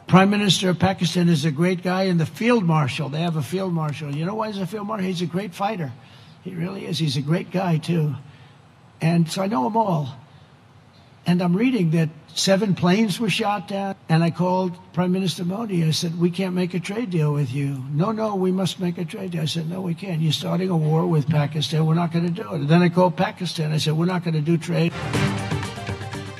Prime Minister of Pakistan is a great guy, and the field marshal, they have a field marshal. You know why he's a field marshal? He's a great fighter. He really is. He's a great guy, too. And so I know them all. And I'm reading that 7 planes were shot down. And I called Prime Minister Modi. I said, we can't make a trade deal with you. No, we must make a trade deal. I said, no, we can't. You're starting a war with Pakistan. We're not going to do it. And then I called Pakistan. I said, we're not going to do trade.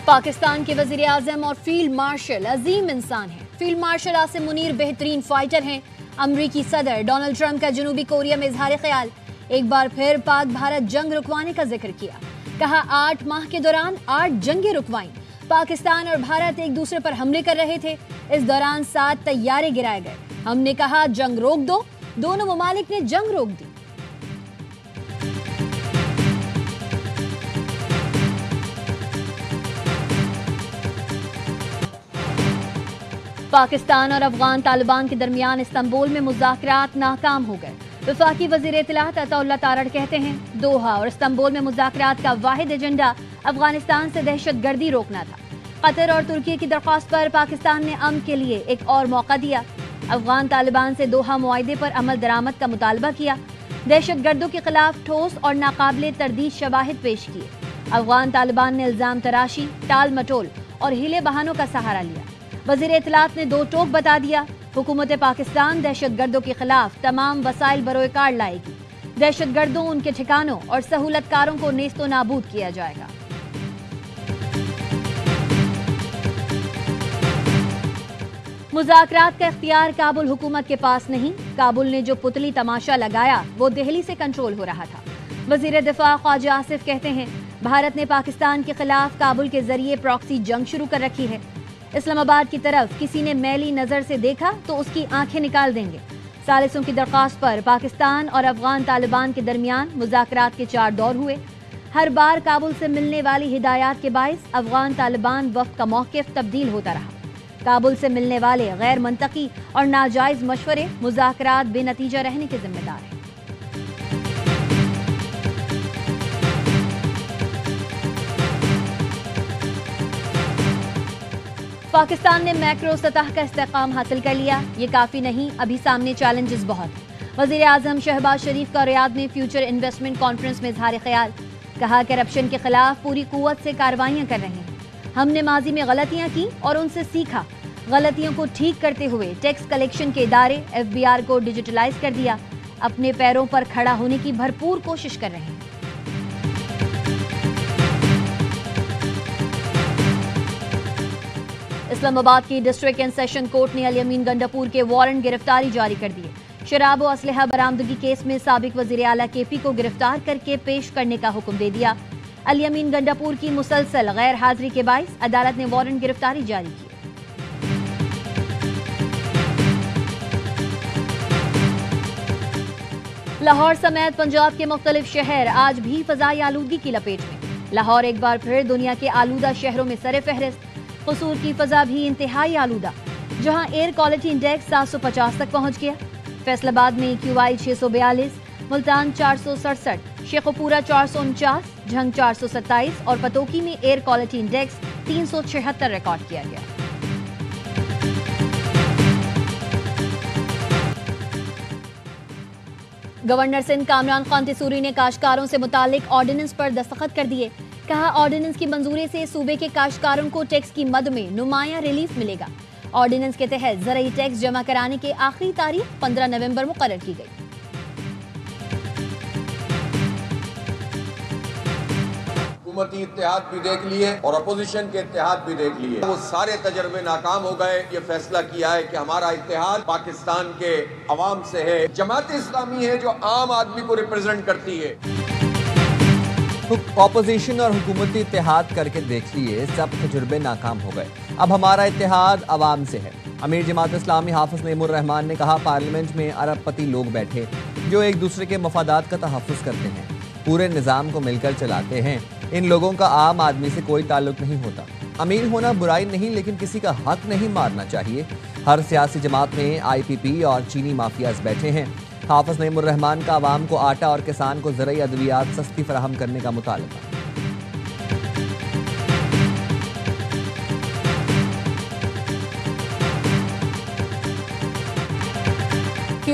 Pakistan کے وزیر اعظم اور field marshal عظیم انسان ہیں۔ Field marshal Asim Munir بہترین fighter ہیں۔ امریکی صدر Donald Trump کا جنوبی کوریا میں اظہار خیال، ایک بار پھر پاک بھارت جنگ رکوانے کا ذکر کیا، کہا 8 ماہ کے دوران 8 جنگیں رکوائیں، پاکستان اور بھارت ایک دوسرے پر حملے کر رہے تھے، اس دوران 7 طیارے گرائے گئے، ہم نے کہا جنگ روک دو، دونوں ممالک نے جنگ روک دی۔ پاکستان اور افغان طالبان کے درمیان استنبول میں مذاکرات ناکام ہو گئے۔ وفاقی وزیر اطلاعات عطا اللہ تارڑ کہتے ہیں دوحہ اور استنبول میں مذاکرات کا واحد ایجنڈا افغانستان سے دہشت گردی روکنا تھا۔ قطر اور ترکی کی درخواست پر پاکستان نے امن کے لیے ایک اور موقع دیا، افغان طالبان سے دوحہ معاہدے پر عمل درآمد کا مطالبہ کیا، دہشت گردوں کے خلاف ٹھوس اور ناقابل تردید شواہد پیش کیے۔ افغان طالبان نے الزام تراشی، ٹال مٹول اور ہیلے بہانوں کا سہارا لیا۔ وزیر اطلاعات نے 2 ٹوک بتا دیا، حکومت پاکستان دہشت گردوں کے خلاف تمام وسائل بروئے کار لائے گی، دہشت گردوں، ان کے ٹھکانوں اور سہولت کاروں کو نیست و نابود کیا جائے گا۔ مذاکرات کا اختیار کابل حکومت کے پاس نہیں، کابل نے جو پتلی تماشا لگایا وہ دہلی سے کنٹرول ہو رہا تھا۔ وزیر دفاع خواجہ آصف کہتے ہیں بھارت نے پاکستان کے خلاف کابل کے ذریعے پراکسی جنگ شروع کر رکھی ہے، اسلام آباد کی طرف کسی نے میلی نظر سے دیکھا تو اس کی آنکھیں نکال دیں گے۔ ثالثوں کی درخواست پر پاکستان اور افغان طالبان کے درمیان مذاکرات کے 4 دور ہوئے، ہر بار کابل سے ملنے والی ہدایات کے باعث افغان طالبان وفد کا موقف تبدیل ہوتا رہا۔ کابل سے ملنے والے غیر منطقی اور ناجائز مشورے مذاکرات بے نتیجہ رہنے کے ذمہ دار ہیں۔ پاکستان نے میکرو سطح کا استحکام حاصل کر لیا، یہ کافی نہیں، ابھی سامنے چیلنجز بہت ہیں۔ وزیر اعظم شہباز شریف کا ریاض میں فیوچر انویسٹمنٹ کانفرنس میں اظہار خیال، کہا کرپشن کے خلاف پوری قوت سے کارروائیاں کر رہے ہیں، ہم نے ماضی میں غلطیاں کی اور ان سے سیکھا، غلطیوں کو ٹھیک کرتے ہوئے ٹیکس کلیکشن کے ادارے FBR کو ڈیجیٹلائز کر دیا، اپنے پیروں پر کھڑا ہونے کی بھرپور کوشش کر رہے ہیں۔ اسلام آباد کی ڈسٹرکٹ اینڈ سیشن کورٹ نے الیمین گنڈاپور کے وارنٹ گرفتاری جاری کر دیے۔ شراب و اسلحہ برآمدگی کیس میں سابق وزیر اعلیٰ KP کو گرفتار کر کے پیش کرنے کا حکم دے دیا۔ الیمین گنڈاپور کی مسلسل غیر حاضری کے باعث عدالت نے وارنٹ گرفتاری جاری کی۔ لاہور سمیت پنجاب کے مختلف شہر آج بھی فضائی آلودگی کی لپیٹ میں، لاہور ایک بار پھر دنیا کے آلودہ شہروں میں سر فہرست، قصور کی فضا بھی انتہائی آلودہ، جہاں ایئر کوالٹی انڈیکس 750 تک پہنچ گیا۔ فیصل آباد میں QI 642، ملتان 467، شیخوپورہ 449، جھنگ 427 اور پتوکی میں ایئر کوالٹی انڈیکس 376 ریکارڈ کیا گیا۔ گورنر سندھ کامران خان تیسوری نے کاشتکاروں سے متعلق آرڈیننس پر دستخط کر دیے، کہا آرڈیننس کی منظوری سے صوبے کے کاشتکاروں کو ٹیکس کی مد میں نمایاں ریلیف ملے گا۔ آرڈیننس کے تحت زرعی ٹیکس جمع کرانے کی آخری تاریخ 15 نومبر مقرر کی گئی۔ حکومتی اتحاد بھی دیکھ لیے اور اپوزیشن کے اتحاد بھی دیکھ لیے، وہ سارے تجربے ناکام ہو گئے۔ یہ فیصلہ کیا ہے کہ ہمارا اتحاد پاکستان کے عوام سے ہے، جماعت اسلامی ہے جو عام آدمی کو ریپرزینٹ کرتی ہے۔ اپوزیشن اور حکومتی اتحاد کر کے دیکھ لیے، سب تجربے ناکام ہو گئے، اب ہمارا اتحاد عوام سے ہے۔ امیر جماعت اسلامی حافظ نعیم الرحمان نے کہا پارلیمنٹ میں ارب پتی لوگ بیٹھے جو ایک دوسرے کے مفادات کا تحفظ کرتے ہیں، پورے نظام کو مل کر چلاتے ہیں، ان لوگوں کا عام آدمی سے کوئی تعلق نہیں ہوتا۔ امیر ہونا برائی نہیں، لیکن کسی کا حق نہیں مارنا چاہیے۔ ہر سیاسی جماعت میں IPP اور چینی مافیاز بیٹھے ہیں۔ حافظ نعیم الرحمان کا عوام کو آٹا اور کسان کو زرعی ادویات سستی فراہم کرنے کا مطالبہ۔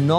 9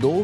2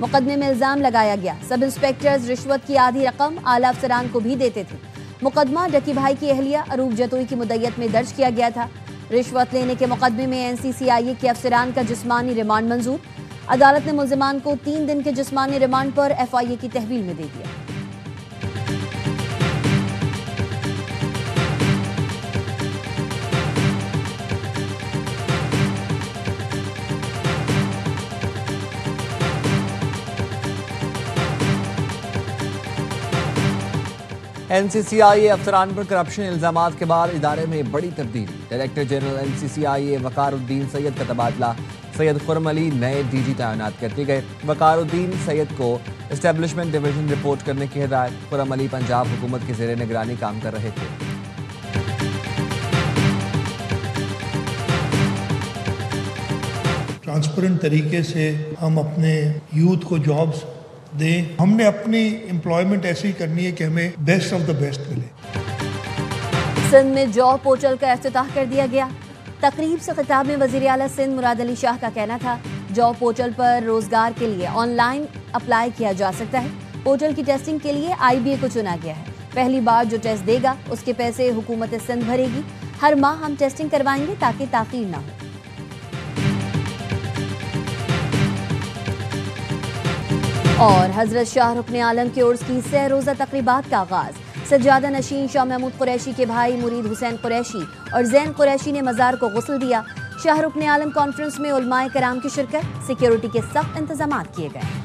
مقدمے میں الزام لگایا گیا سب انسپیکٹرز رشوت کی آدھی رقم اعلیٰ افسران کو بھی دیتے تھے۔ مقدمہ ڈکی بھائی کی اہلیہ عروب جتوئی کی مدعیت میں درج کیا گیا تھا۔ رشوت لینے کے مقدمے میں NCCIA کے افسران کا جسمانی ریمانڈ منظور۔ عدالت نے ملزمان کو 3 دن کے جسمانی ریمانڈ پر FIA کی تحویل میں دے دیا۔ NCCIA افسران پر کرپشن الزامات کے بعد ادارے میں بڑی تبدیلی۔ ڈائریکٹر جنرل NCCIA وقار الدین سید کا تبادلہ، سید خرم علی نئے DG تعینات کر دیے گئے۔ وقار الدین سید کو اسٹیبلشمنٹ ڈویژن رپورٹ کرنے کی ہدایت۔ خرم علی پنجاب حکومت کے زیر نگرانی کام کر رہے تھے۔ ٹرانسپیرنٹ طریقے سے ہم اپنے یوتھ کو جابز دیں۔ ہم نے اپنی امپلائمنٹ ایسی کرنی ہے کہ ہمیں بیسٹ آف دا بیسٹ ملے۔ سندھ میں جاب پورٹل کا افتتاح کر دیا گیا۔ تقریب سے خطاب میں وزیر اعلیٰ سندھ مراد علی شاہ کا کہنا تھا جاب پورٹل پر روزگار کے لیے آن لائن اپلائی کیا جا سکتا ہے۔ پورٹل کی ٹیسٹنگ کے لیے IBA کو چنا گیا ہے۔ پہلی بار جو ٹیسٹ دے گا اس کے پیسے حکومت سندھ بھرے گی۔ ہر ماہ ہم ٹیسٹنگ کروائیں گے تاکہ تاخیر نہ ہو۔ اور حضرت شاہ رکن عالم کے عرس کی 3 روزہ تقریبات کا آغاز۔ سجادہ نشین شاہ محمود قریشی کے بھائی مرید حسین قریشی اور زین قریشی نے مزار کو غسل دیا۔ شاہ رکن عالم کانفرنس میں علماء کرام کی شرکت، سیکیورٹی کے سخت انتظامات کیے گئے۔